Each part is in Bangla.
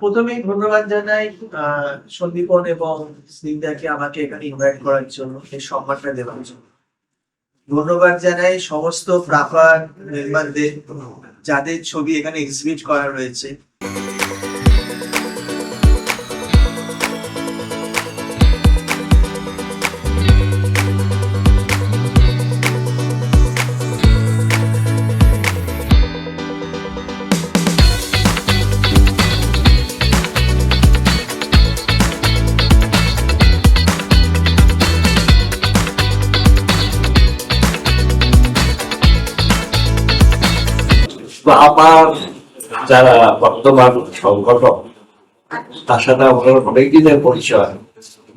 প্রথমেই ধন্যবাদ জানাই সন্দীপন এবং স্নিগ্ধাকে আমাকে এখানে ইনভাইট করার জন্য, এই সম্মানটা দেওয়ার জন্য। ধন্যবাদ জানাই সমস্ত প্রাপার নির্মাণদের, যাদের ছবি এখানে এক্সিবিট করা রয়েছে। আমার যারা বর্তমান সংগঠক, তার সাথে আমার অনেক দিনের পরিচয়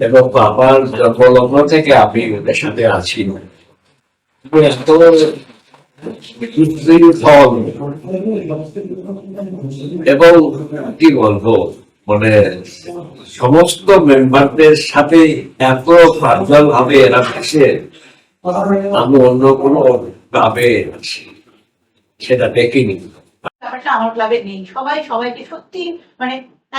এবং আমার জন্মলগ্ন থেকে আমি ওদের সাথে আছি। এবং কি বলবো, মানে সমস্ত মেম্বারদের সাথে এত প্রাঞ্জল ভাবে এরা মিশে, আমি অন্য কোনো ভাবে সেটা দেখিনি। ব্যাপারটা আমার ক্লাবে নেই। সবাই সবাইকে সত্যি মানে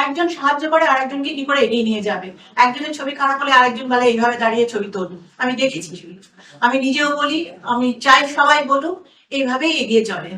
একজন সাহায্য করে আরেকজনকে কি করে এগিয়ে নিয়ে যাবে। একজনের ছবি খারাপ হলে আরেকজন বেলা এইভাবে দাঁড়িয়ে ছবি তুলবে। আমি দেখেছি, আমি নিজেও বলি, আমি চাই সবাই বলুক, এইভাবেই এগিয়ে চলে।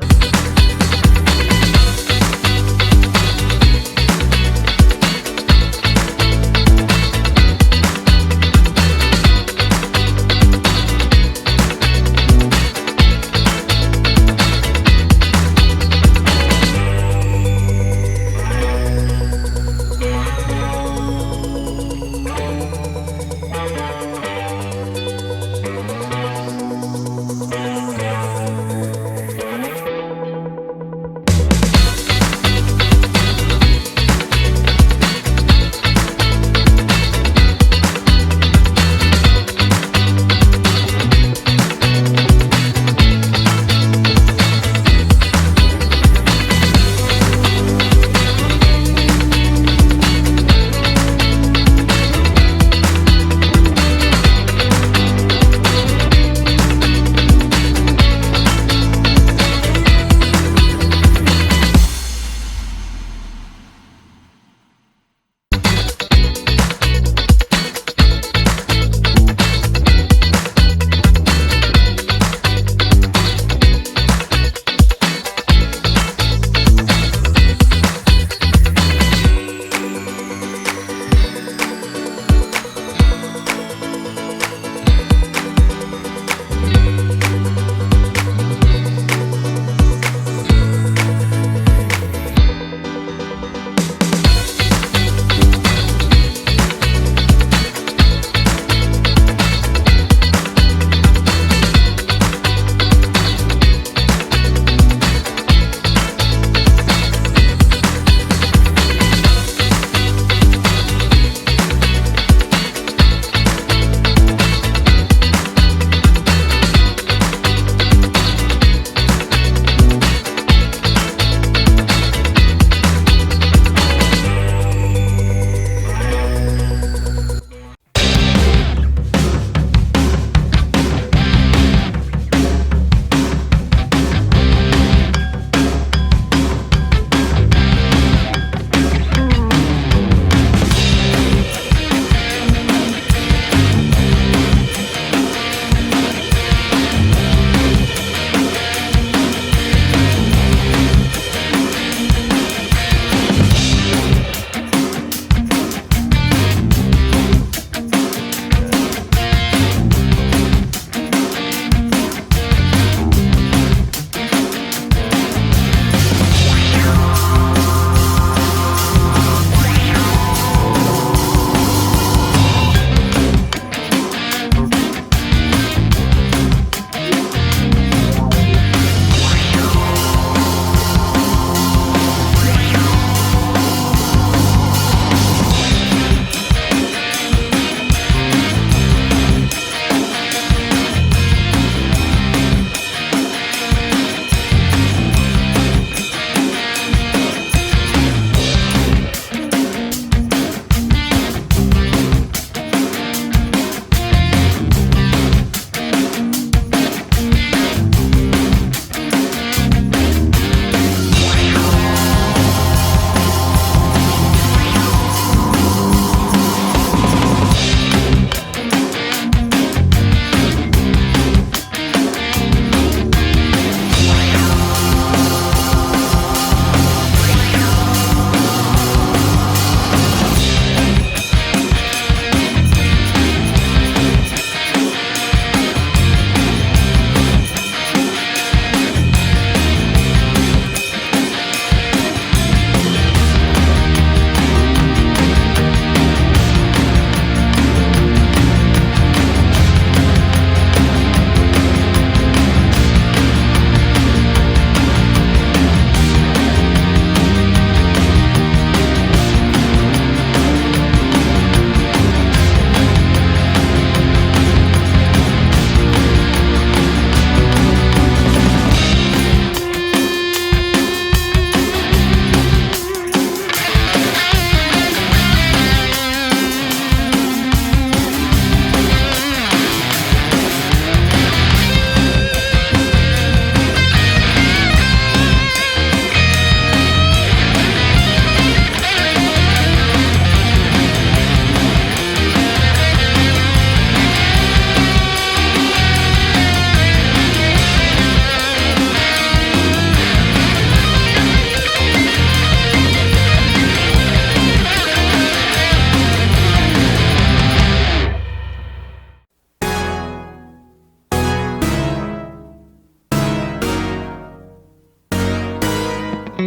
এটি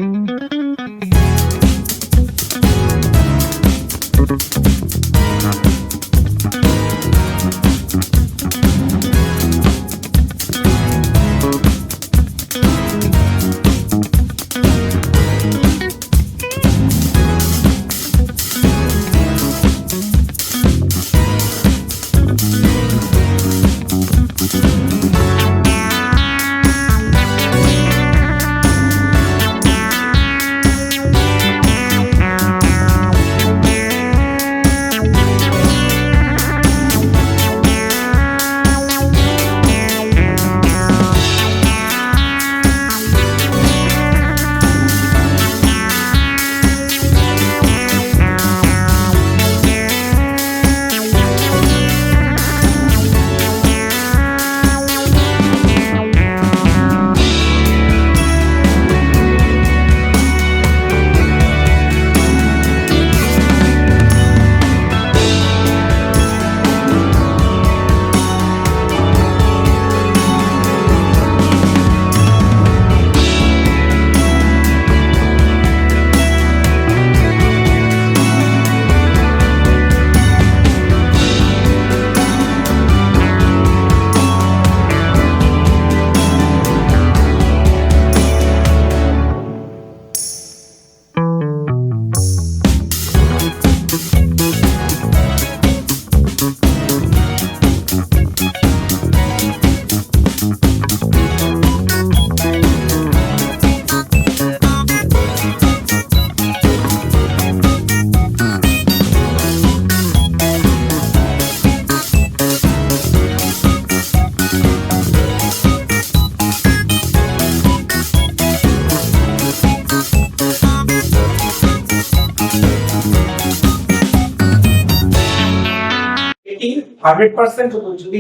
100% যদি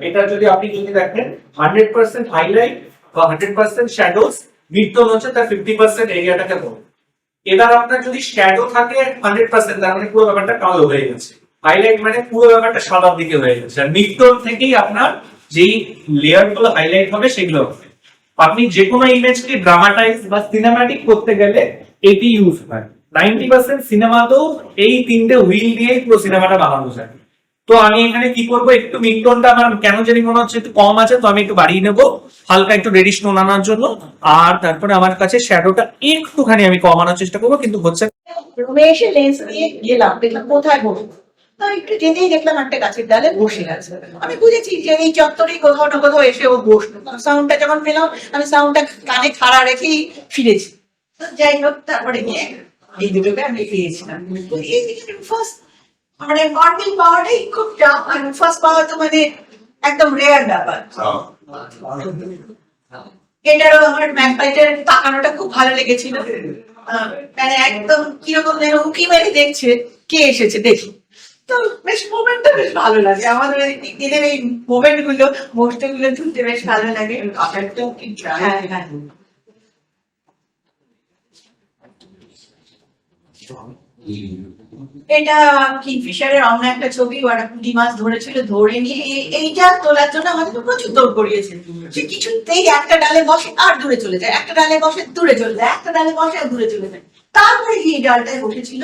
এটা যদি আপনি যদি দেখেন 100% হাইলাইট বা 100% শ্যাডোজ, মিডটোন হচ্ছে তার 50% এরিয়াটাকে বলে। এবার আপনার যদি শ্যাডো থাকে 100% তার মানে পুরো ব্যাপারটা কালো হয়ে গেছে, হাইলাইট মানে পুরো ব্যাপারটা সাদার দিকে হয়ে গেছে। আর মিডটোন থেকেই আপনার যেই লেয়ার গুলো হাইলাইট হবে সেগুলো হবে। আপনি যে কোনো ইমেজকে ড্রামাটাইজ বা সিনেম্যাটিক করতে গেলে এটি ইউজ হয়। 90% সিনেমাতেও এই তিনটে হুইল দিয়ে পুরো সিনেমাটা বানানো যায়। তো আমি এখানে কি করব, একটু মিডটোনটা আমার কেন জানি মনে হচ্ছে একটু কম আছে, তো আমি একটু বাড়িয়ে নেব হালকা একটু রেডিশ টোন আনার জন্য। আর তারপরে আমার কাছে শ্যাডোটা একটুখানি আমি কমানোর চেষ্টা করবো, কিন্তু হচ্ছে রুমে এসে লেন্স দিয়ে গেলাম, দেখলাম কোথায় বসবো। তো একটু যেতেই দেখলাম একটা গাছের ডালে বসে আছে। আমি বুঝেছি যে এই চত্বরেই কোথাও না কোথাও এসে ও বসলো। সাউন্ডটা যখন পেলাম আমি সাউন্ডটা কানে খাড়া রেখেই ফিরেছি। তো যাই হোক, তারপরে গিয়ে এই দুটোকে আমি পেয়েছিলাম। এই ফার্স্ট মানে মর্নিং পাওয়াটাই খুব ফার্স্ট পাওয়া তো মানে একদম রেয়ার ব্যাপার। এটারও আমার ব্যাকলাইটের তাকানোটা খুব ভালো লেগেছিল। মানে একদম কিরকম যেন উঁকি মেরে দেখছে কে এসেছে দেখি। তো বেশ মোমেন্টটা বেশ ভালো লাগে আমাদের দিনের এই মোমেন্ট গুলো, মুহূর্ত গুলো তুলতে বেশ ভালো লাগে। হ্যাঁ হ্যাঁ, এটা কিংফিশারের অন্য একটা ছবি, ওরা পুঁটি মাছ ধরেছিল, ধরে নিয়ে এইটা তোলার জন্য আমাদের তো প্রচুর দৌড় করিয়েছে। সে কিছুতেই একটা ডালে বসে আর দূরে চলে যায়, একটা ডালে বসে দূরে চলে যায়, একটা ডালে বসে আর দূরে চলে যায়। তারপরে এই ডালটায় বসেছিল।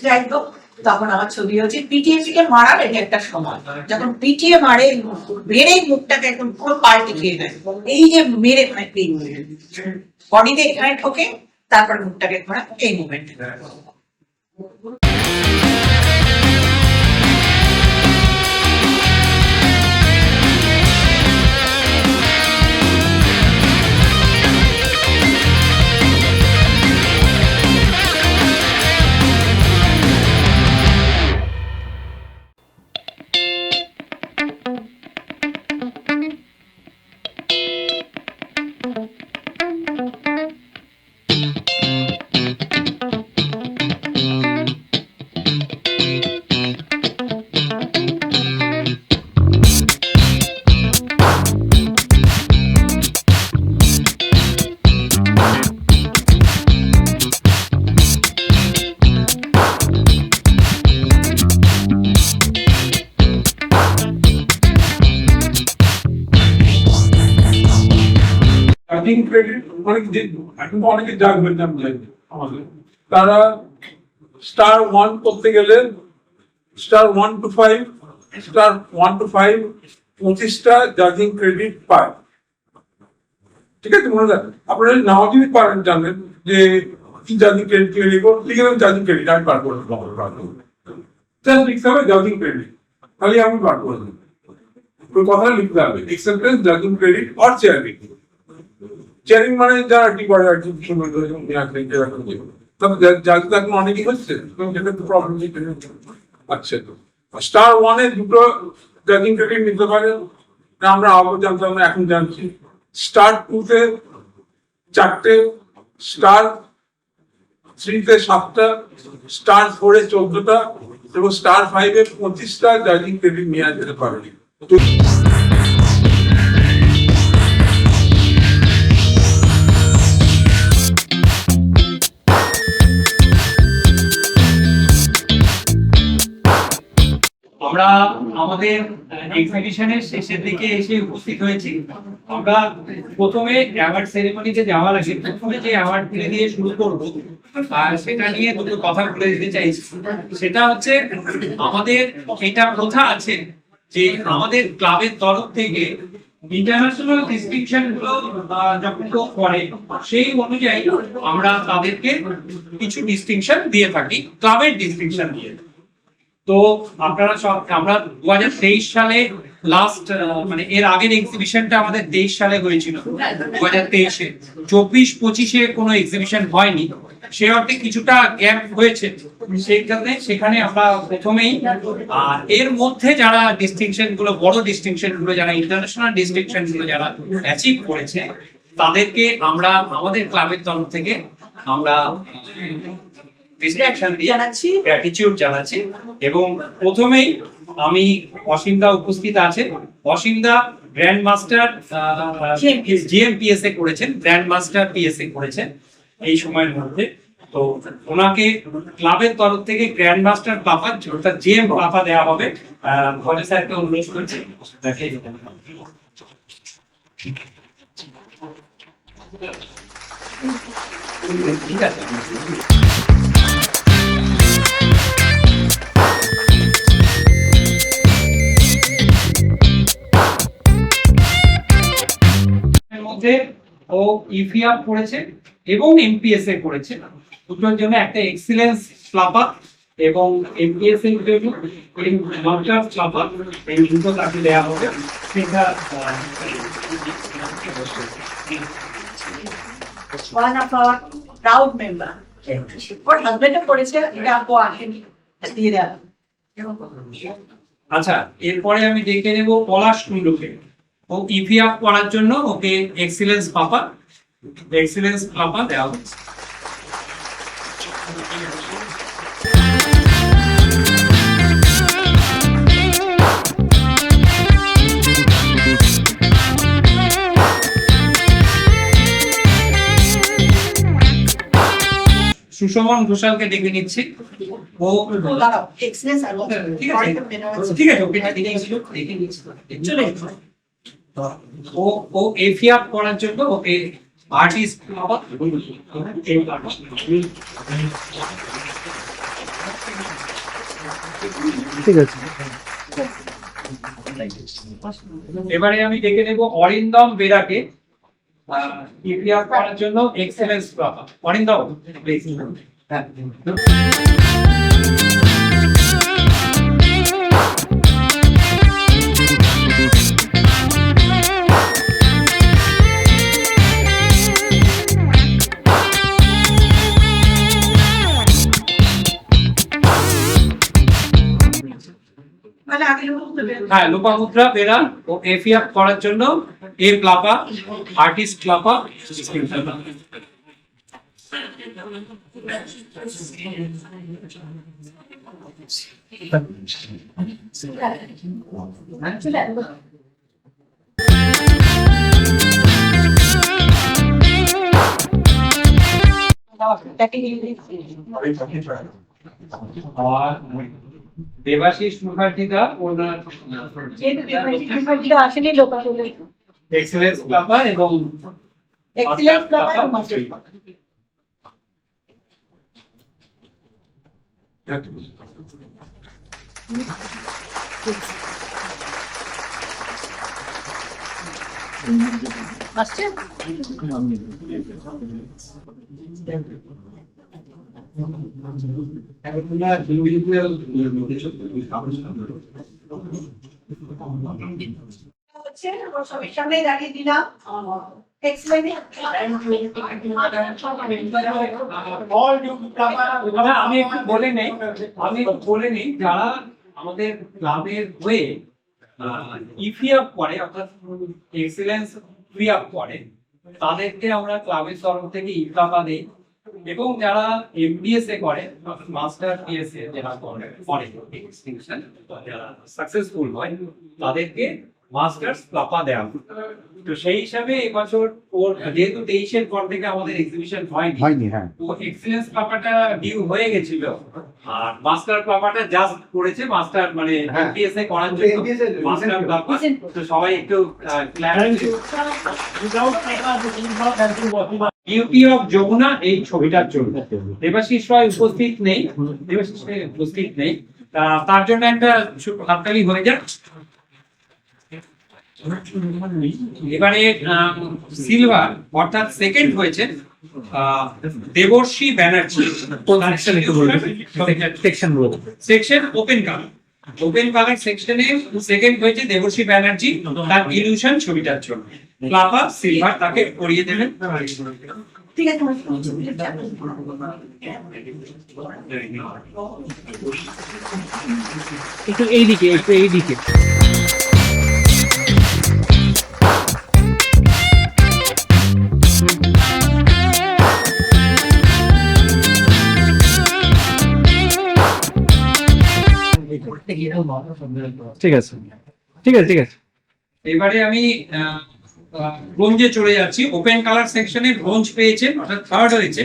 যাই হোক, তখন আমার ছবি হচ্ছে পিটিএ থেকে মারার এটা একটা সময়, যখন পিটিএ মারে মেরে মুখটাকে একদম পুরো পাল্টে খেয়ে নেয়। এই যে মেরে বডিতে এখানে ঠোকে, তারপর মুখটাকে ঘোরা, এই মুভমেন্ট। জাজিং ক্রেডিট অনেক যে এখন তো অনেকে জানবেন না আমাদের তারা স্টার 1 করতে গেলে স্টার 1 to 5 স্টার 1 to 5 25টা জাজিং ক্রেডিট পায়। ঠিক আছে, মনে রাখবেন আপনারা নাও যদি পারেন জানেন যে কি জাজিং ক্রেডিট লিখবো, লিখে দেবেন জাজিং ক্রেডিট, আমি পার করে দেবো। জাস্ট লিখতে হবে জাজিং ক্রেডিট, তাহলে আমি পার করে দেবো। ওই কথা লিখতে হবে এক্সেপ্টেন্স জাজিং ক্রেডিট অর চেয়ারিং। চেয়ারিং মানে যারা কি করে আর কি সুন্দর করে তবে জাজ এখন অনেকই হচ্ছে, সেটা তো প্রবলেম নেই। আচ্ছা, স্টার 1-এ দুটো জাজিং ক্রেডিট নিতে পারে, আমরা আগে জানতাম না, এখন জানছি। স্টার 2-তে 4টে, স্টার 3-তে 7টা, স্টার 4-এ 14টা এবং স্টার 5-এ 25টা জাজিং ক্রেডিট নেওয়া যেতে পারে। আমরা আমাদের এক্সিবিশনের শেষের দিকে এসে উপস্থিত হয়েছি। আমরা প্রথমে অ্যাওয়ার্ড সেরেমনিতে যাওয়ার আগে প্রথমে যে অ্যাওয়ার্ড দিয়ে শুরু করব, আর সেটা নিয়ে দুটো কথা বলে দিতে চাইছি। সেটা হচ্ছে আমাদের এটা প্রথা আছে যে আমাদের ক্লাবের তরফ থেকে ইন্টারন্যাশনাল ডিস্টিংশন গুলো যখন কেউ করে সেই অনুযায়ী আমরা তাদেরকে কিছু ডিস্টিংশন দিয়ে থাকি, ক্লাবের ডিস্টিংশন দিয়ে। তো আপনারা সব আমরা 2023 সালে লাস্ট মানে এর আগের এক্সিবিশনটা আমাদের 23 সালে হয়েছিল, 2023-এ 24-25-এ কোনো এক্সিবিশন হয়নি, সে অর্থে কিছুটা গ্যাপ হয়েছে। সেখানে আমরা প্রথমেই এর মধ্যে যারা ডিস্টিংশন গুলো, বড় ডিস্টিংশন গুলো, যারা ইন্টারন্যাশনাল ডিস্টিংশন গুলো যারা অ্যাচিভ করেছে তাদেরকে আমরা আমাদের ক্লাবের তরফ থেকে আমরা গ্র্যাটিটিউড জানাচ্ছি। এবং প্রথমেই আমি অসীমদা উপস্থিত আছে, অসীমদা গ্র্যান্ড মাস্টার জিএমপিএসএ করেছেন, গ্র্যান্ড মাস্টার পিএসএ করেছেন এই সময়ের মধ্যে। তো ওনাকে ক্লাবের তরফ থেকে গ্র্যান্ড মাস্টার পাপা অর্থাৎ জিএম পাপা দেওয়া হবে। ভলে স্যারকে অনুরোধ করছি। ঠিক আছে, ও ইফিআপ করেছে এবং এমপিএসএ করেছে, দুটোর জন্য একটা এক্সিলেন্স ফ্লাপা এবং এমপিএস এর জন্য এই মাস্টার ফ্লাপা, এই দুটো তাকে দেওয়া হবে। সেটা one of our proud member. ওর হাজবেন্ডও করেছে, এটা আপু আসেনি, দিয়ে দেওয়া। আচ্ছা, এরপরে আমি দেখে নেব পলাশ কুণ্ডুকে। ও ইভিআপ করার জন্য ওকে এক্সিলেন্স পাপা দেওয়া হচ্ছে। সুশমন ঘোষালকে ডেকে নিচ্ছি। ও এক্সেলেন্স আর ঠিক আছে, ঠিক আছে, ওকে ডেকে নিচ্ছি। চলে ও এফিআপ করার জন্য ওকে আর্টিস্ট ঠিক আছে। এবারে আমি ডেকে নেব অরিন্দম বেরাকে ইফিআপ করার জন্য এক্সেলেন্স পাপা। অরিন্দম প্লিজ। হ্যাঁ, হ্যাঁ, লোপামুদ্রা বেরা ও এফিআপ করার জন্য এ ক্লাপা আর্টিস্ট ক্লাপা। দেবাশিস মুখার্জিদা ওনার আসেনি লোক এক্সেলেন্স ক্লাবা এবং এক্সিলেন্স ক্লাব মাস্টার আসছে হচ্ছে সবার সামনে দাঁড়িয়ে দিলাম আমি একটু বলে নেই যারা আমাদের ক্লাবের হয়ে ইফি আপ করে অর্থাৎ এক্সিলেন্স ফ্রি আপ করে তাদেরকে আমরা ক্লাবের তরফ থেকে ইফাপা দিই এবং যারা এমবিএসএ করে মাস্টার পিএসএ যারা করে ডিস্টিংশন যারা সাকসেসফুল হয় তাদেরকে মাস্টার্স প্লাপা দেওয়া হয়। তো সেই হিসাবে এবছর ওর যেহেতু 23-এর পর থেকে আমাদের এক্সিবিশন হয়নি হ্যাঁ তো এক্সিলেন্স প্লাপাটা ডিউ হয়ে গেছিল আর মাস্টার প্লাপাটা জাস্ট করেছে মাস্টার মানে এমবিএসএ করার জন্য মাস্টার প্লাপা। তো সবাই একটু বিউটি অফ যমুনা এই ছবিটার জন্য দেবাশিস রয় উপস্থিত নেই তার জন্য একটা হাততালি হয়ে যাক। এবারে সিলভার অর্থাৎ সেকেন্ড হয়েছে Devarshi Banerjee section open colour সেকশনে সেকেন্ড হয়েছে দেবর্ষী ব্যানার্জি তার ইলিউশন ছবিটার জন্য প্লাপা সিলভার তাকে পরিয়ে দেবেন। ঠিক আছে একটু এইদিকে ঠিক আছে এবারে আমি ব্রোঞ্জে চলে যাচ্ছি। ওপেন কালার সেকশনে ব্রোঞ্জ পেয়েছেন অর্থাৎ থার্ড হয়েছে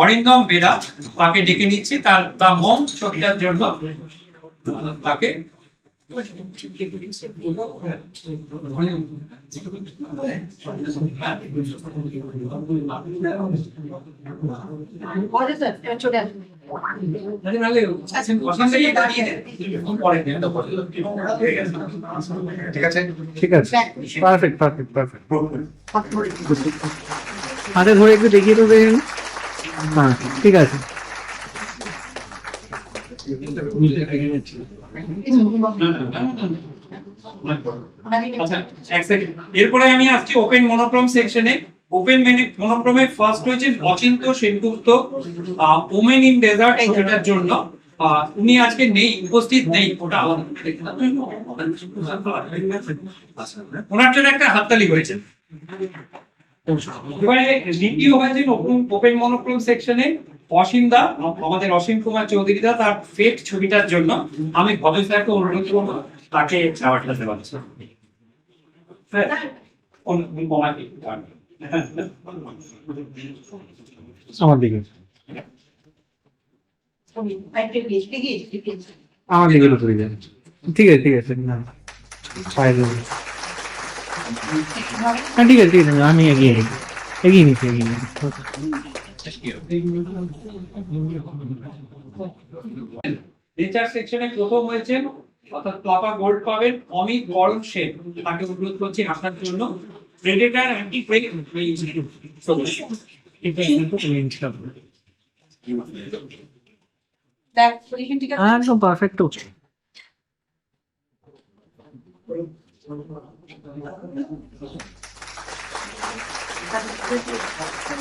অরিন্দম বেরা তাকে ডেকে নিচ্ছি তার দা মম ছবিটার জন্য তাকে চলে আসুন ঠিক আছে পারফেক্ট হাতে ধরে একটু দেখিয়ে তো দেখেন। হ্যাঁ ঠিক আছে এরপরে আমি আসছি ওপেন মনোক্রোম সেকশনে। ওপেন মনোক্রোমে ফার্স্ট হয়েছে Achinta Sengupta women in desert ছবিটার জন্য। উনি আজকে নেই, উপস্থিত নেই, ওটা ওনার জন্য একটা হাততালি হয়েছে। এবারে দ্বিতীয় হয়েছে ওপেন মনোক্রোম সেকশনে অসীম দা, আমাদের অসীম কুমার চৌধুরী দা তার ফেট ছবিটার জন্য। আমি ভবেশ দাকে অনুরোধ করবো তাকে অ্যাওয়ার্ডটা দেওয়ার জন্য। আমার দিকে চলে যাবে। ঠিক আছে না পায়ে দেবো। হ্যাঁ ঠিক আছে আমি এগিয়ে নিচ্ছি নেচার সেকশনে প্রথম হয়েছে অর্থাৎ প্লাপা গোল্ড পাবেন অমিত বরণ সেন, তাকে অনুরোধ করছি আসার জন্য। প্রেডেটর অ্যান্টি প্রেক একদম পারফেক্ট হচ্ছে।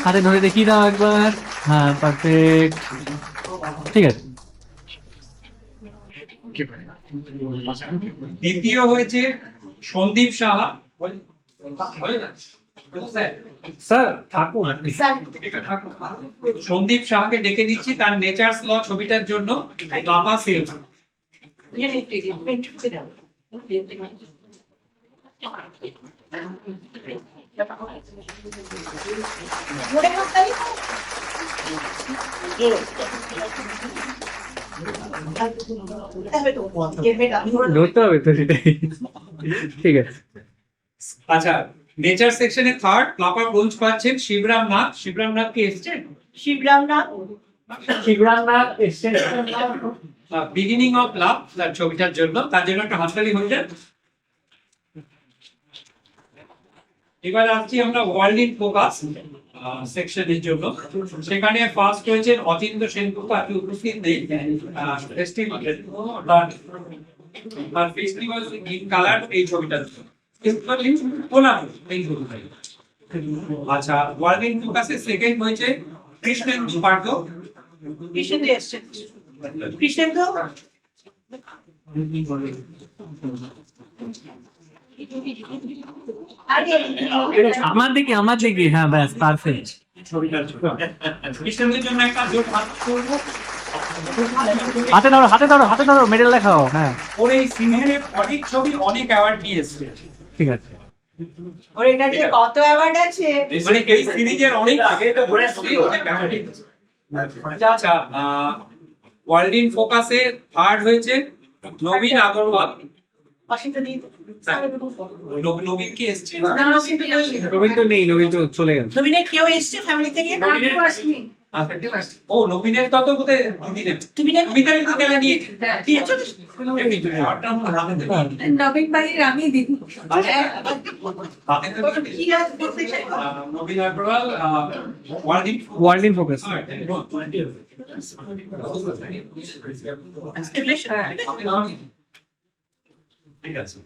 হাতে ধরে দেখি দাও একবার। হ্যাঁ পারফেক্ট ঠিক আছে। দ্বিতীয় হয়েছে সন্দীপ সাহা। স্যার থাকুন সন্দীপ সাহাকে ডেকে দিচ্ছি তার নেচার্স ল ছবিটার জন্য প্লাপা সিলভার। ধরতে হবে তো সেটাই। ঠিক আছে আচ্ছা নেচার সেকশনে থার্ড প্লাপার ব্রোঞ্জ পাচ্ছেন শিবরাম নাথ। শিবরাম নাথ কি এসছেন? শিবরাম না শিবরাম নাথ এসছেন বিগিনিং অফ লাভ তার ছবিটার জন্য, তার জন্য একটা হাততালি হয়ে যায়। এবার আসছি আমরা ওয়ার্ল্ড ইন ফোকাস সেকশনের জন্য। সেখানে ফার্স্ট হয়েছে অচিন্ত সেনগুপ্ত, আপনি উপস্থিত নেই ফেস্টিভ্যাল ইন কালার এই ছবিটার জন্য। আচ্ছা, ওয়ার্ল্ড ইন ফোকাসে সেকেন্ড হয়েছে কৃষ্ণেন্দু ভার্গব। কৃষ্ণেন্দু এসছেন। কৃষ্ণেন্দু আমার দিকে হ্যাঁ ব্যাস পারফেক্ট। ছবিটার জন্য কৃষ্ণেন্দুর জন্য একটা জোট হাত করবো। হাতে ধরো মেডেল দেখাও। হ্যাঁ ওর এই সিনেমার অনেক ছবি অনেক অ্যাওয়ার্ড নিয়েছে, ঠিক আছে। ওর এটা যে কত অ্যাওয়ার্ড আছে, মানে এই সিরিজের অনেক আগে তো ঘুরে আসছে, অনেক অ্যাওয়ার্ড নিয়েছে। আচ্ছা, ওয়ার্ল্ড ইন ফোকাসে থার্ড হয়েছে নবীন আগরওয়াল। অসিত দিন নবীন কি এসছে? রবীন্দ্র তো নেই, নবীন তো চলে গেল। নবীনের কেউ এসছে ফ্যামিলি থেকে? ও নবীনের তত কোথায় দিদিনের তুমি না নবীনের তো গেলে নিয়ে দিয়েছো? নবীন বাড়ির আমি দিদি। কি আছে বলতে চাই? নবীন আগরওয়াল ওয়ার্ল্ড ইন ফোকাস। ঠিক আছে।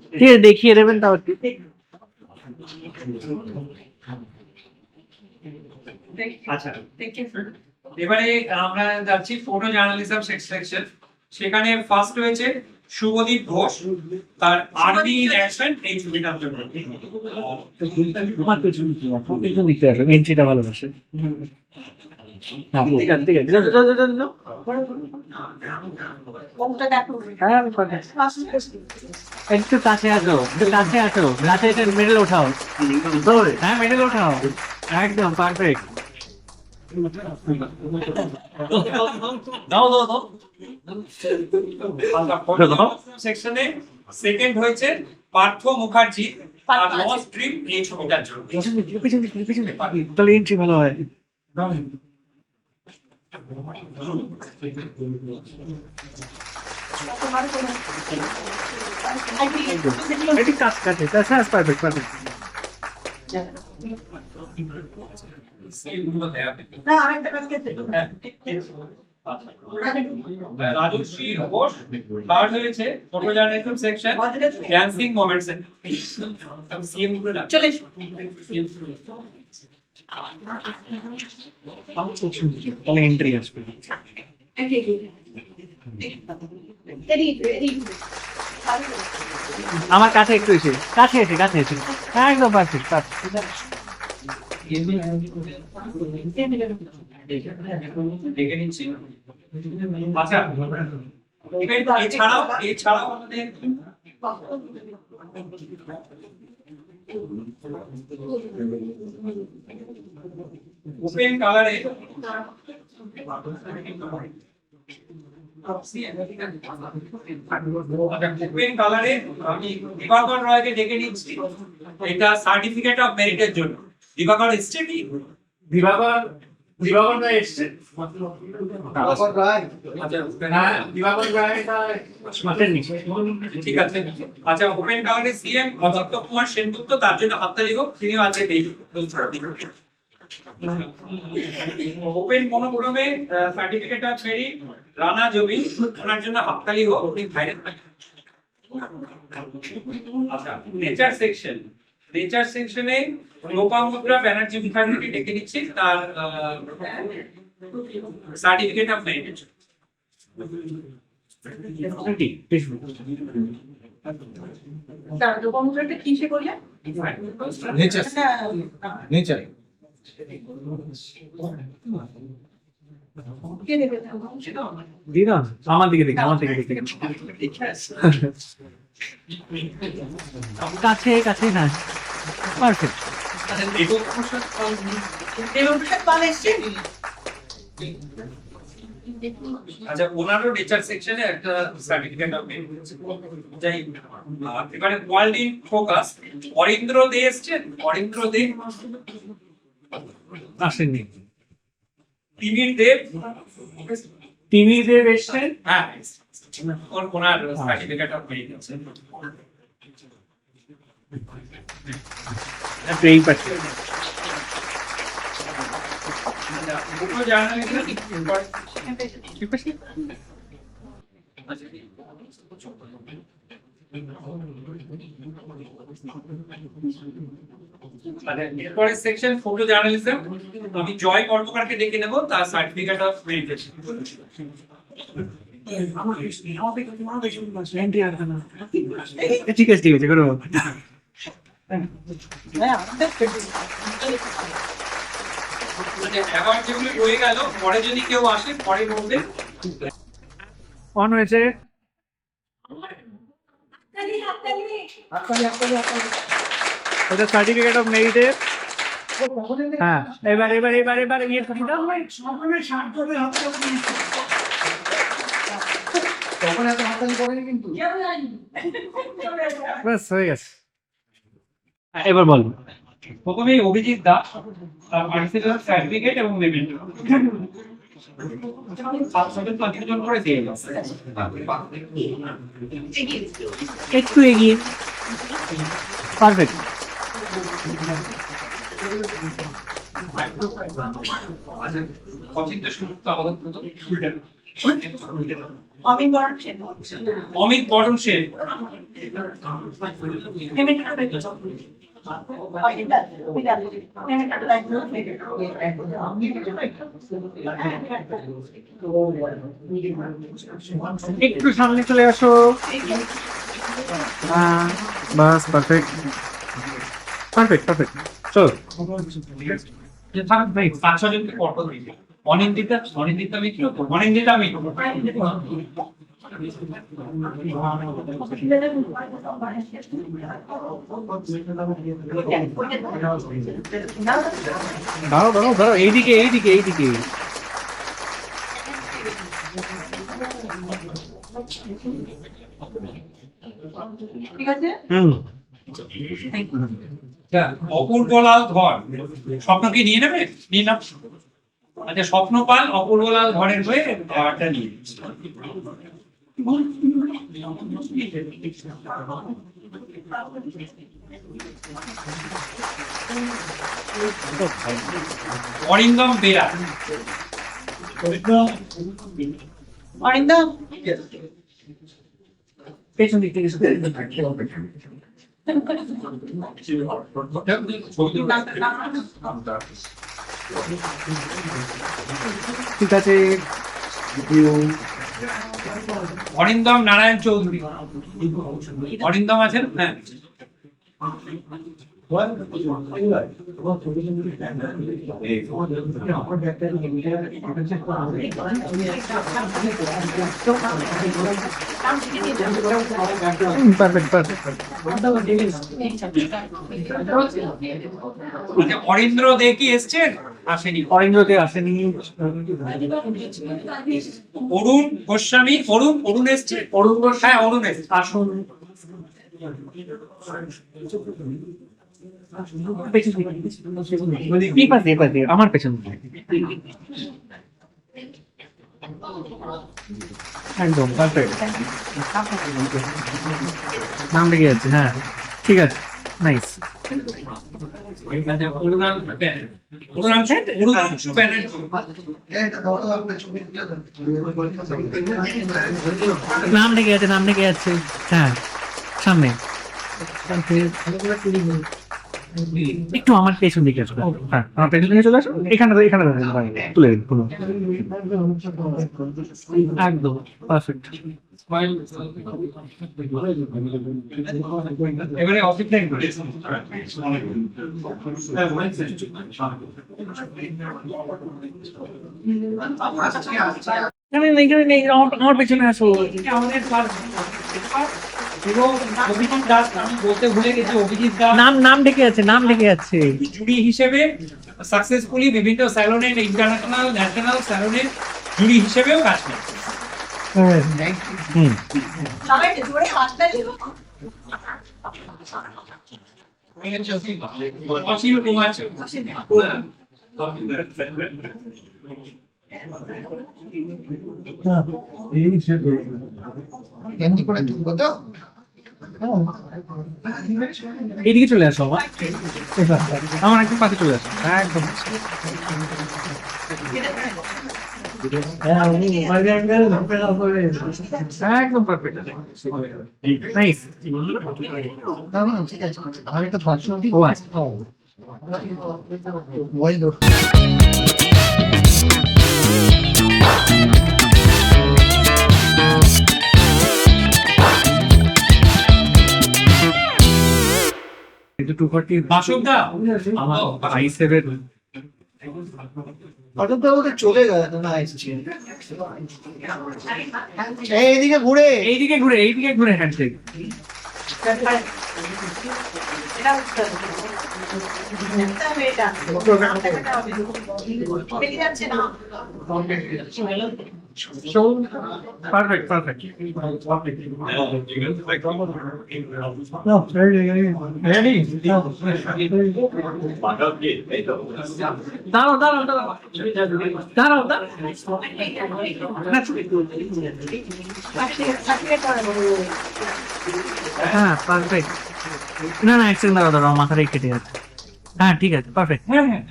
ঠিক আছে, দেখিয়ে দেবেন তাও একটু। আচ্ছা, এবারে আমরা যাচ্ছি ফটো জার্নালিজম সেকশন। সেখানে ফার্স্ট হয়েছে শুভদীপ ঘোষ, তার আর্মি ইন অ্যাকশন এই ছবিটার জন্য। আমার পেছন দিকতে আসো, এন্ট্রিটা ভালোবাসে। হ্যাঁ ঠিক আছে, ঠিক আছে। মুখটা দেখো। হ্যাঁ আমি পারবো। একটু কাছে আসো, গাছে মেডেল ওঠাও। হ্যাঁ মেডেল ওঠাও, একদম পারফেক্ট। সেকশনে সেকেন্ড হয়েছে পার্থ মুখার্জি, তার লস্ট ড্রিম এই ছবিটার জন্য। পিছনে তাহলে এন্ট্রি ভালো হয়। এটি কাছে হ্যাঁ পারফেক্ট। না আরেকটা কাজ করতে। রাজশ্রী ঘোষ, থার্ড হয়েছে photo journalism section dancing moments. চলে এসো। তাহলে এন্ট্রি আসবে। আমার কাছে একটু এসে কাছে এসে একদম পারফেক্ট। দেখে নিচ্ছি। আচ্ছা, এছাড়াও আমাদের ওপেন কালারে ওপেন কালারে আমি দিবাকর রয়কে ডেকে নিচ্ছি, এটা সার্টিফিকেট অফ মেরিটের জন্য। দিবাকর এসছে কি? দিবাকর রায় এসছে। ঠিক আছে। আচ্ছা, ওপেন কালারে সিএম অজিত কুমার সেনগুপ্ত, তার জন্য হাততালি হোক, তিনিও আজকে নেই। ওপেন মনোগ্রামে সার্টিফিকেট অফ মেরিট রানা জবি, ওনার জন্য হাততালি হোক, উনি ভাইরাল। আচ্ছা, নেচার সেকশনে লোপামুদ্রা ব্যানার্জি মুখার্জিকে ডেকে নিচ্ছি, তার সার্টিফিকেট অফ মেরিট। কিসে করলে? নেচার কে দেবে? দিদা আমার দিকে দেখে কাছে না পারফেক্ট। দেবপ্রসাদ পাল এসছে। আচ্ছা, ওনারও নেচার সেকশনে একটা সার্টিফিকেট আমি যাই। এবারে ওয়ার্ল্ড ইন ফোকাস, অরিন্দ্র দে এসছেন, অরিন্দ্র দে, আসেননি। তিমির দেব, তিনি যে এসছেন, হ্যাঁ ওনার সার্টিফিকেট পেয়ে গেছে। এই পাশে দুটো জার্নালিজম এরপরে সেকশন ফটো জার্নালিজম, আমি জয় কর্মকারকে ডেকে নেব, তার সার্টিফিকেট অফ মেডিটেশন। ঠিক আছে, ঠিক আছে, কোনো অ্যাওয়ার্ড যেগুলো রয়ে গেল, পরে যদি কেউ আসে পরে বলবে। অন হয়েছে। এটা সার্টিফিকেট অফ মেরিটের। হ্যাঁ, এবার এবার এবার এবার ইয়ে করি দাও। ব্যাস হয়ে গেছে। এবার বল। প্রথমে অভিজিৎ দাস, তার পার্টিসিপেট সার্টিফিকেট এবং মেমেন্টো 7 জন করে দিয়ে গেছে। একটু এগিয়ে, পারফেক্ট। অচিন্ত সুমুক্ত আমাদের অমিত বরণ সেন। অমিত বরণ সেন, একটু সামনে চলে আসো। বাস, পারফেক্ট পারফেক্ট পারফেক্ট। চলো, ভাই 5 জনকে ফটো দিয়েছে। অনিন্দিতা, অনিন্দিতা মিত্র, অনিন্দিতা মিত্র, দাঁড়াও দাঁড়াও দাঁড়াও, এইদিকে এইদিকে এইদিকে। ঠিক আছে। অপূর্বলাল ধর, স্বপ্নকে নিয়ে নেবে, নিয়ে নাও। আচ্ছা, স্বপ্নপাল অপূর্বলাল ধরের হয়ে অ্যাওয়ার্ডটা নিয়ে অরিন্দম বেরা, অরিন্দম পেছন দিক থেকে ঠিক আছে। অরিন্দম নারায়ণ চৌধুরী, অরিন্দম আছেন, হ্যাঁ। Perfect perfect. আচ্ছা, অরিন্দ্র দে কি এসছেন? আসেনি। অরিন্দ্রতে আসেনি। অরুণ গোস্বামী, অরুণ এসছে, অরুণ ঘোষ, হ্যাঁ অরুণ এসছে। আসুন। পেছন দিকে, এই পাশে, এই পাশে, আমার পেছন দিকে। একদম পারফেক্ট। নাম লেগে যাচ্ছে, হ্যাঁ ঠিক আছে, নাইস। নাম লেগে যাচ্ছে, নাম লেগে যাচ্ছে, হ্যাঁ সামনে। একটু আমার পেছন দিকে আসো, হ্যাঁ আমার পেছন দিকে চলে আসো। এখানে এখানে তুলে দিন পুরো, একদম পারফেক্ট। এবারে অফিসটাই করে আমার পেছনে আসো। আমাদের এবং অভিজিৎ দাস, আমি বলতে ভুলে গেছি, অভিজিৎ দাস নাম ডেকে যাচ্ছে, নাম ডেকে যাচ্ছে। জুরি হিসেবে সাকসেসফুলি বিভিন্ন স্যালনে, ইন্টারন্যাশনাল ন্যাশনাল স্যালনে জুরি হিসেবেও কাজ করে। সবাই জোরে হাতটা দিল। অসীম কুমার এইদিকে চলে আসো আমার আমার একদম পাশে চলে আসো একদম একদম পারফেক্ট নাইস ও আচ্ছা কিন্তু 240 বাসুকদা আমার i7 হঠাৎ করে চলে গেল না এসেছি এইদিকে ঘুরে এইদিকে ঘুরে হ্যান্ডশেক এটা হচ্ছে এটা বেরিয়ে যাচ্ছে না। পারফেক্ট রেডি দাঁড়াও হ্যাঁ পারফেক্ট না এক সেকেন্ড দাঁড়াও মাথাটাই কেটে যাচ্ছে হ্যাঁ ঠিক আছে পারফেক্ট হ্যাঁ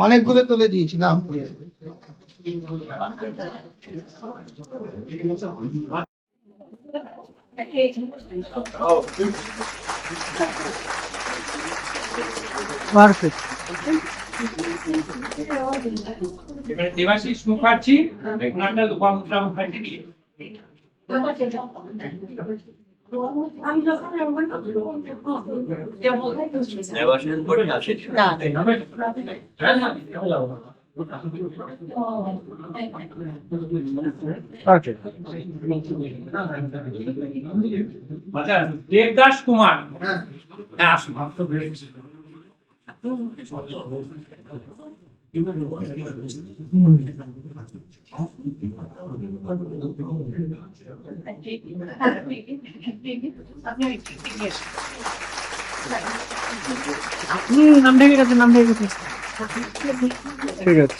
অনেকগুলো তুলে দিয়েছিলাম পারফেক্ট এবারে দেবাশিস মুখার্জি ওনারটা লোপামুদ্রা মুখার্জি দিয়ে আচ্ছা দেবদাস কুমার হ্যাঁ আসুন নাম ঢেকে গেছে ঠিক আছে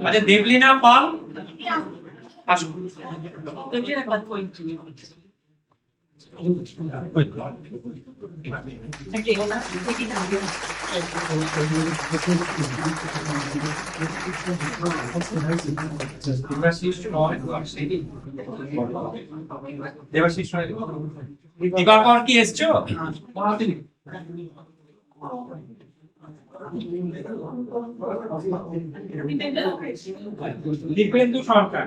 আচ্ছা দেবলীনা পাল আসুন দিবাকর কি এসছো দীপেন্দু সরকার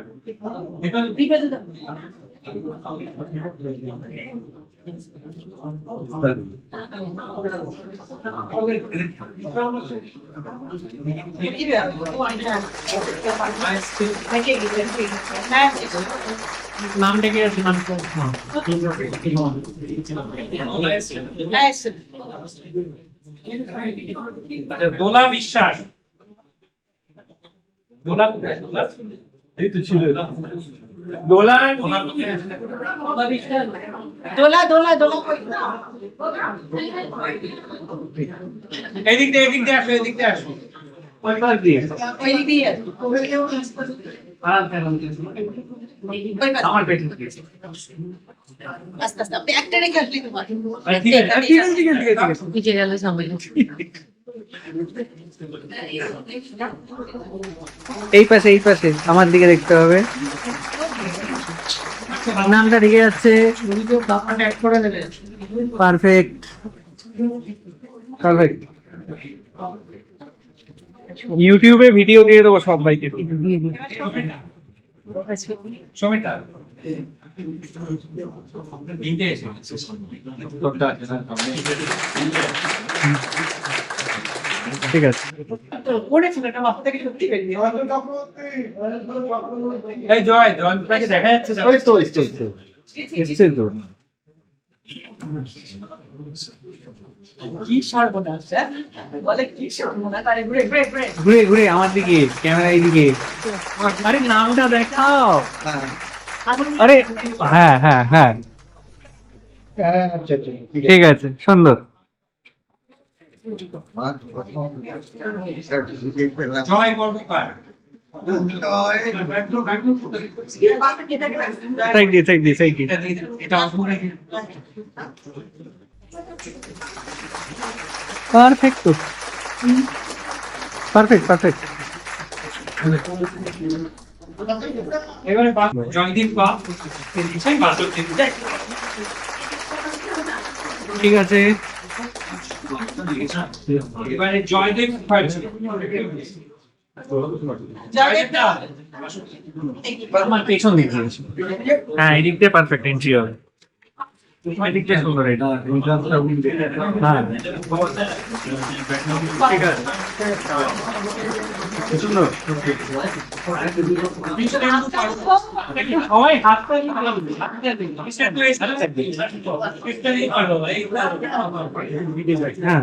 নাম ডেকে গেছে দোলা বিশ্বাস দোলা এই তো ছিল দোলা দোলা দোলা দোলা এদিক দিয়ে আসো ওই দিয়ে আমার পেটে আস্তে আস্তে ব্যাগটা রেখে আসলে তো পারবো। ঠিক আছে নিচে গেল সামনে এই পাশে আমার দিকে দেখতে হবে নামটা ঢেকে যাচ্ছে পারফেক্ট ইউটিউবে ভিডিও দিয়ে দেবো সবাইকে সমিতা তিনটে এসে ঠিক আছে। করেছিল এটা মাথা থেকে সত্যি বেরিয়ে এই জয় জয়কে দেখা যাচ্ছে না? ওই তো এসছে তো। কি সর্বনাশ হ্যাঁ? বলে কি সর্বনাশ আরে ঘুরে ঘুরে ঘুরে ঘুরে ঘুরে আমার দিকে, ক্যামেরা এইদিকে। আরে নামটা দেখাও। আরে হ্যাঁ হ্যাঁ হ্যাঁ ঠিক আছে, সুন্দর। জয় বর্মকার। সাইড দিয়ে সাইড দিয়ে সাইড দিয়ে। এটা অসুবিধা কি? পারফেক্ট তো, পারফেক্ট পারফেক্ট। এবারে জয়দীপ পা সেই বাসক ঠিক আছে, এবারে জয়দেব মুখার্জি। আমার পেছন দিক দিয়েছি। হ্যাঁ এই দিকটা পারফেক্ট এন্ট্রি হবে। এই দিকটা সুন্দর এটা। হ্যাঁ ঠিক আছে, সুন্দর। সবাই হাত করে হ্যাঁ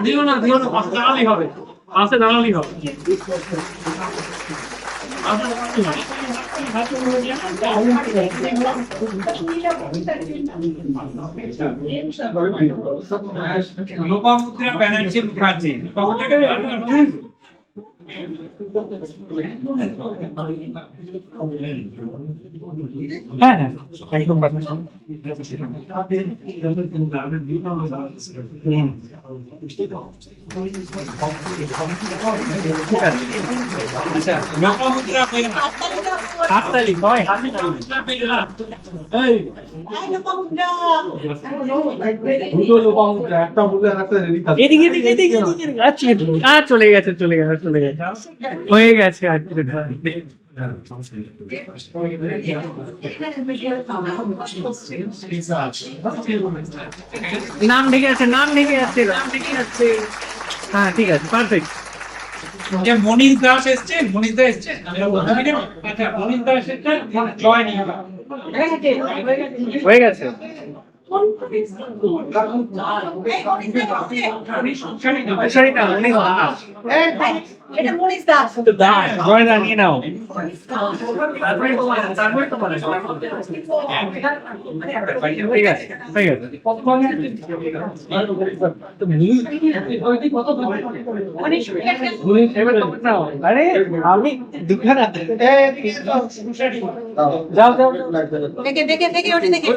দিও না পাশে দাঁড়ালেই হবে, পাশে দাঁড়ালেই হবে। লোপামুদ্রা ব্যানার্জি মুখার্জি। হ্যাঁ হ্যাঁ একদম আচ্ছা লোপামুদ্রা হাততালি নয়, এই এদিকে এদিকে এদিকে এদিকে। আচ্ছা আর চলে গেছে চলে গেছে চলে গেছে, হয়ে গেছে আর নাম ঢেকে আছে, নাম ঢেকে আছে, নাম ঢেকে আছে। হ্যাঁ ঠিক আছে, পারফেক্ট। যে মনির দাস এসছে, মনির দাস এসছে। আচ্ছা মনির দাস এসছে, জয় নিয়ে হয়ে গেছে। সরি না, উনি দাস। এটা মনীষ দাস তো দাস, জয় দা নিয়ে নাও। ঠিক আছে ঠিক আছে। এবার নাও। আরে আমি দুখানা যাও যাও দেখে দেখে দেখে ওটা দেখে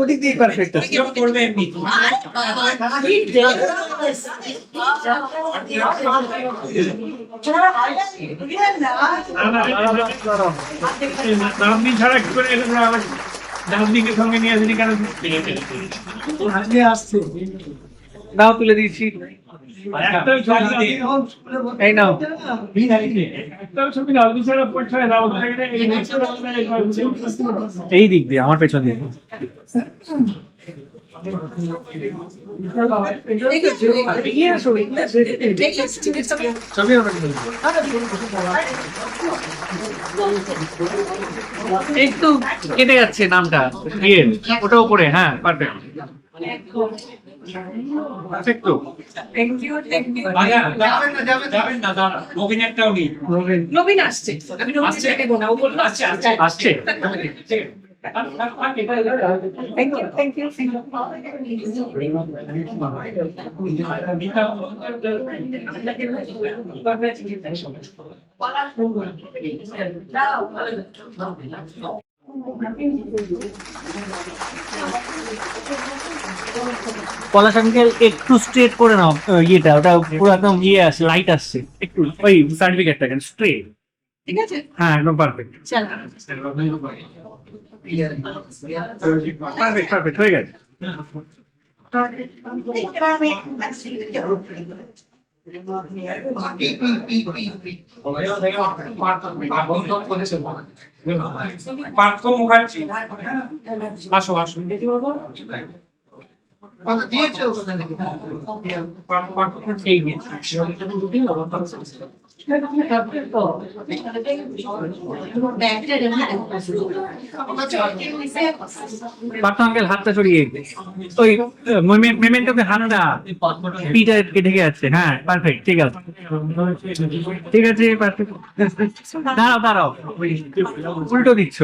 ওদিক দিয়ে পারফেক্ট আছে। কেউ করবে এমনি। নামনি ছাড়া কি করে এলো? নামনিকে সঙ্গে নিয়ে আসেনি কেন? আসছে, নাও তুলে দিয়েছি। একটাও ছবি নেই। এই নাও। একটাও ছবি না, আপনি ছাড়া পড়ছে না। এই দিক দিয়ে, আমার পেছন দিয়ে। ছবি হবে একটু কেটে যাচ্ছে নামটা, ওটা উপরে। হ্যাঁ পারফেক্ট পারফেক্ট তো। যাবেন না, দাঁড়া। নবীন একটাও নেই। নবীন আসছে আমি নবীন থেকে গোনা ও বললো আসছে আসছে আসছে। থ্যাংক ইউ পলাশ আঙ্কেল একটু স্ট্রেট করে নাও ইয়েটা, ওটা পুরো একদম ইয়ে আসছে, লাইট আসছে একটু। ওই সার্টিফিকেটটা কেন স্ট্রেট। ঠিক আছে হ্যাঁ একদম পারফেক্ট চল পারফেক্ট পারফেক্ট হয়ে গেছে। পার্থ মুখার্জি, আসো আসো। এই যে। পার্থ আঙ্কেল হাতটা সরিয়ে ওই মেমেন্টোকে হাতটা পিঠা ঢেকে যাচ্ছে। হ্যাঁ পারফেক্ট, ঠিক আছে ঠিক আছে পারফেক্ট। দাঁড়াও দাঁড়াও, উল্টো দিচ্ছ।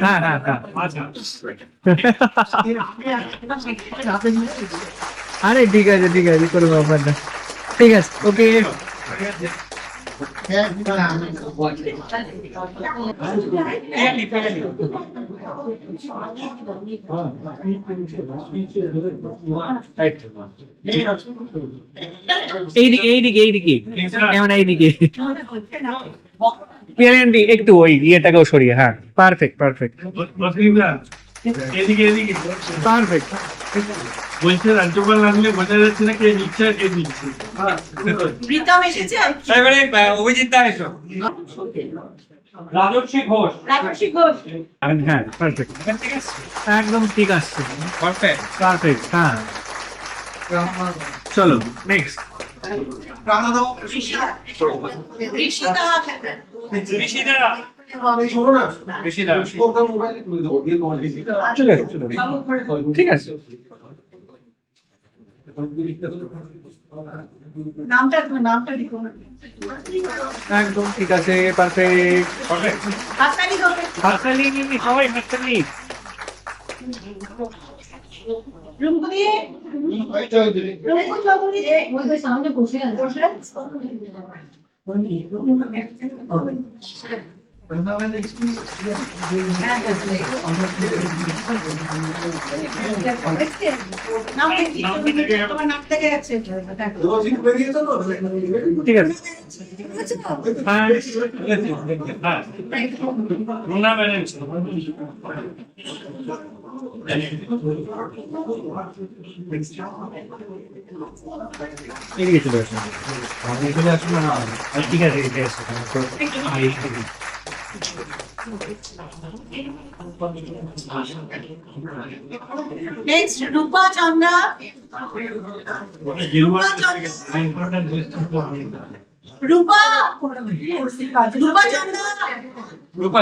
হ্যাঁ হ্যাঁ হ্যাঁ, আরে ঠিক আছে ঠিক আছে, কোনো ব্যাপার না, ঠিক আছে ওকে। এইদিকে এইদিকে এইদিকে, কেমন এইদিকে পিয়ারেন্টি একটু ওই ইয়েটাকেও সরিয়ে। হ্যাঁ পারফেক্ট পারফেক্ট এদিকে এদিকে পারফেক্ট। বলছে রাজ্যপাল লাগলে বোঝা যাচ্ছে না কে নিচ্ছে আর কে দিচ্ছে। প্রীতম এসেছে, এবারে অভিজিৎ দা এসো। রাজর্ষি ঘোষ। রাজস্বী ঘোষ। হ্যাঁ পারফেক্ট, একদম ঠিক আসছে, পারফেক্ট। পারফেক্ট। হ্যাঁ চলো নেক্সট। ঋষিতা। ঋষিদা। ঋষিদা। ঠিক আছে নামটা লিখো। একদম ঠিক আছে, পারফেক্ট। হাততালি হবে। হাততালি সবাই হাততালি। রুমগুলি রুমগুলি চৌধুরী ওই সামনে বসে আছে। তোমার নাম থেকে যাচ্ছে। ঠিক আছে হ্যাঁ রুনা ব্যানার্জি। এদিকে চলে আসুন। ঠিক আছে এদিকে আসুন। নেক্সট রূপা চন্দ্রা। রূপা চন্দ্রা। রূপা রূপা চন্দ্রা। রূপা।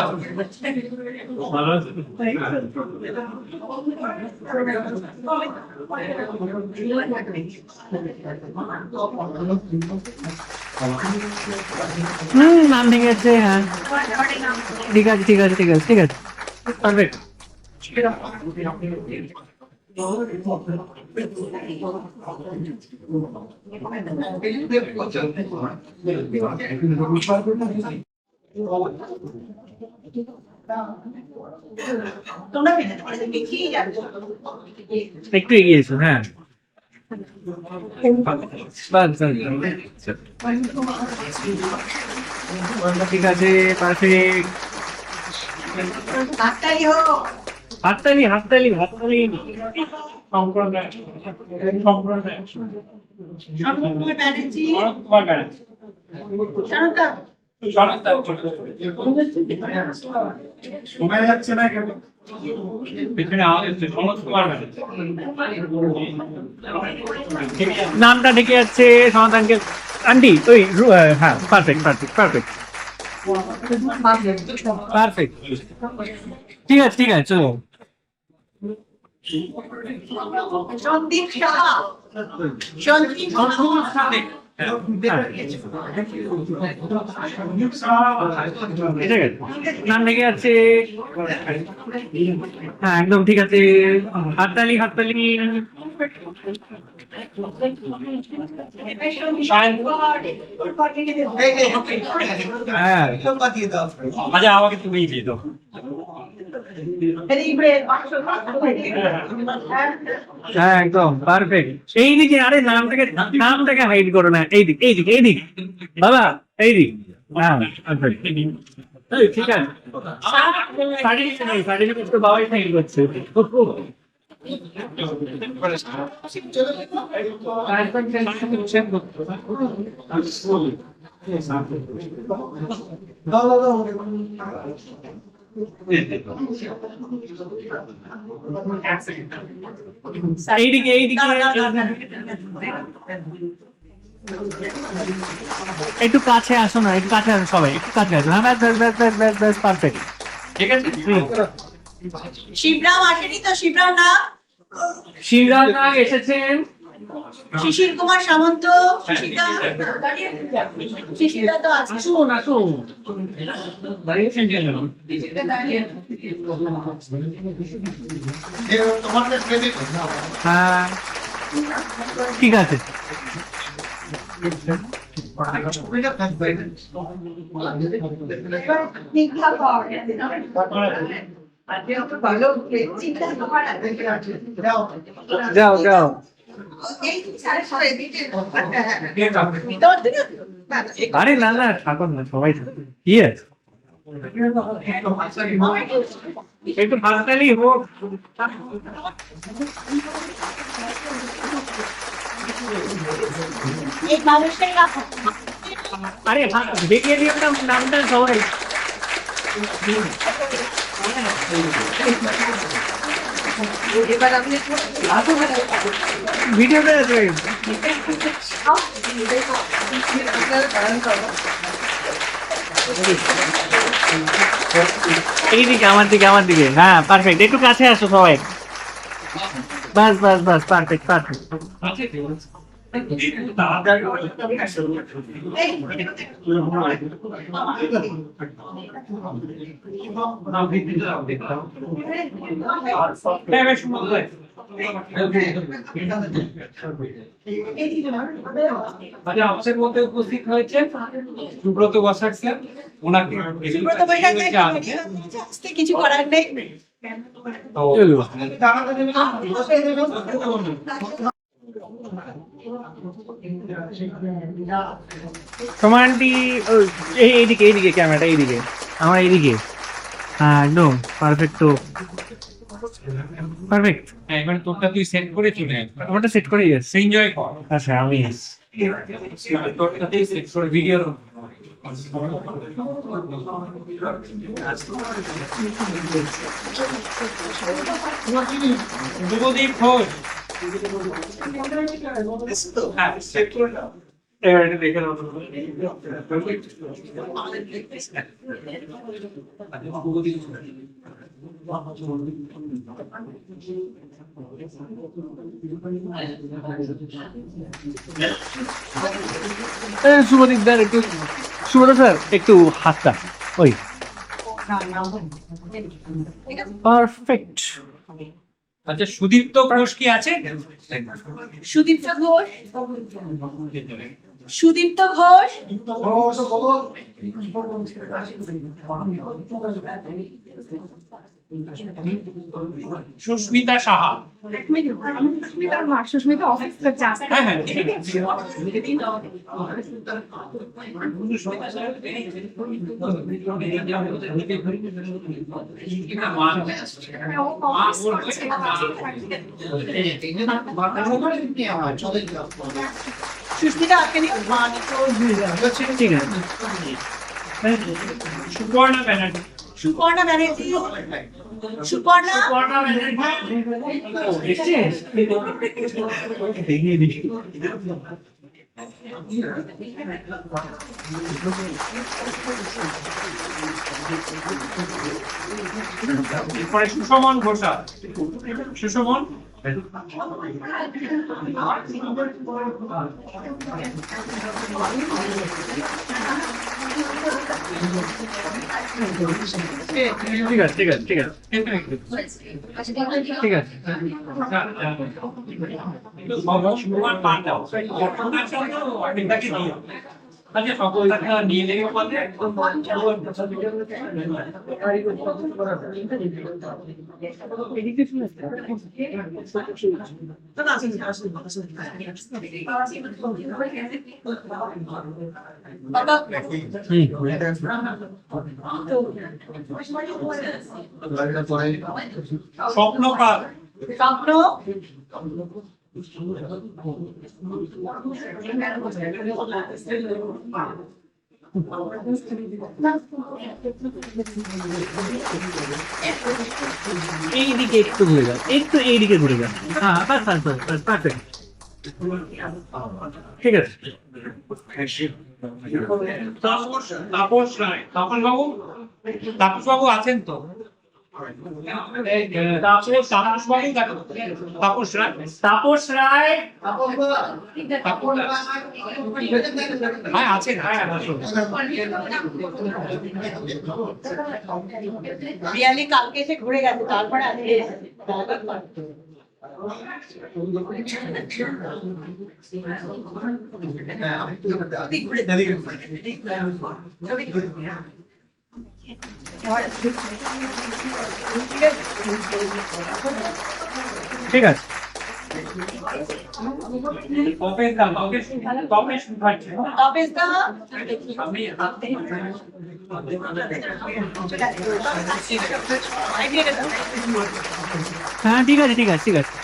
নাম ঠিক আছে। হ্যাঁ ঠিক আছে ঠিক আছে ঠিক আছে ঠিক আছে পারফেক্ট। তোমরা দেখিয়ে যাচ্ছ। একটু এগিয়ে এসো। হ্যাঁ বাস বাস। ঠিক আছে পারফেক্ট। হাততালি হোক। হাততালি হাততালি হাততালি। সনৎকুমার ব্যানার্জি। কুমার ব্যানার্জি। সনতা। শোনা যাচ্ছে না কেন? পিছনে আওয়াজ হচ্ছে। সনৎ কুমার ব্যানার্জি। নামটা ঢেকে যাচ্ছে। সনাত আঙ্কেল আন্টি ওই হ্যাঁ পারফেক্ট পারফেক্ট পারফেক্ট পারফেক্ট। ঠিক আছে ঠিক আছে চলো। সন্দীপ সাহা। সন্দীপ সাহা। ঠিক আছে নাম ঢেকে যাচ্ছে। হ্যাঁ একদম ঠিক আছে। হাততালি হাততালি। হ্যাঁ আচ্ছা আমাকে তুমি দিয়ে দাও। হ্যাঁ একদম পারফেক্ট। এইদিকে আরে নামটাকে হাইড করো না। এইদিক এইদিক এইদিক বাবা এইদিক। হ্যাঁ পারফেক্ট ঠিক আছে। সার্টিফিকেট নেই, সার্টিফিকেট তো বাবাই সাইন করছে। এইদিকে এইদিকে একটু কাছে আসো না, একটু কাছে আসো সবাই, একটু কাছে আসো। হ্যাঁ, ব্যাস ব্যাস ব্যাস ব্যাস ব্যাস ব্যাস পারফেক্ট। ঠিক আছে? শিবরাম আসেনি তো? শিবরাম না, শিবরাজ নাগ এসেছেন। শিশির কুমার সামন্ত, শিশিরদা, শিশিরদা তো আছে। আসুন আসুন। হ্যাঁ ঠিক আছে। যাও যাও। আরে না না, ঠাকুর না, সবাই থাকুন। কি আছে, একটু হাততালি হোক। এই মানুষটাই আরে দেখিয়ে দিও না নামটা সবাই। ভিডিওটা আছে। এইদিকে আমার দিকে, আমার দিকে। হ্যাঁ পারফেক্ট, একটু কাছে আসো সবাই। বাস বাস বাস, পারফেক্ট পারফেক্ট। আচ্ছা, আমাদের মধ্যে উপস্থিত হয়েছে সুব্রত বসাক স্যার। ওনাকে সুব্রত বৈরাগী আসতে কিছু করার নেই। সমানটি এইদিকে, এইদিকে ক্যামেরাটা, এইদিকে আমার, এইদিকে। হ্যাঁ একদম পারফেক্ট। তো পারফেক্ট। হ্যাঁ, এবার তোরটা তুই সেট করে চলে আয়। আমারটা সেট করে গেছে। এনজয় কর। আচ্ছা আমি তোরটাতেই সেট করে ভিডিও। শুভদীপ ঘোষ। হ্যাঁ, সেট করে নাও। এবার এটা দেখে নাও। শুভদীপ স্যার একটু, সুব্রত স্যার একটু হাতটা ওই পারফেক্ট। আচ্ছা, সুদীপ্ত ঘোষ কি আছে? সুদীপ্ত ঘোষ, সুদীপ্ত ঘোষ, সুস্মিতা সাহা। সুস্মিতা অফিস থেকে আসছে। হ্যাঁ হ্যাঁ, ঠিক সুস্মিতা আসেনি। ঠিক আছে। সুপর্ণা ব্যানার্জি। সুপর্ণা ব্যানার্জি, সুপর্ণা, দেখিয়ে দিই। এরপরে সুশমন ঘোষাল। সুশমন। ঠিক আছে ঠিক আছে ঠিক আছে ঠিক আছে। সুকুমার পান্ডা। এটাকে দিও। আচ্ছা, সকলটাকে নিয়ে নেবে বলে। স্বপ্নপাল। স্বপ্ন এইদিকে একটু ঘুরে যান, একটু এইদিকে ঘুরে যান। হ্যাঁ, পারফেক্ট। ঠিক আছে। তাপস রায়, তাপস বাবু আছেন তো? তাপস বাবু দেখো, তাপস রায়, হ্যাঁ আছেন, আসুন। রিয়ালি কালকে এসে ঘুরে গেছে, তারপরে আজকে এসেছে। ঠিক আছে। তবে দা হ্যাঁ, ঠিক আছে।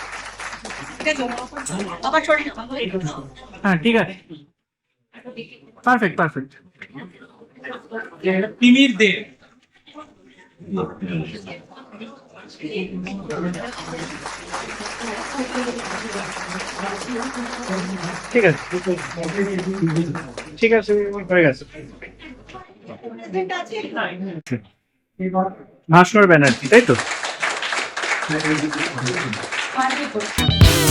আবার শরীর হ্যাঁ, ঠিক আছে। পারফেক্ট। তিমির দে, ঠিক আছে, হয়ে গেছে। আছে ভাস্কর ব্যানার্জি, তাই তো? আর কি করবো?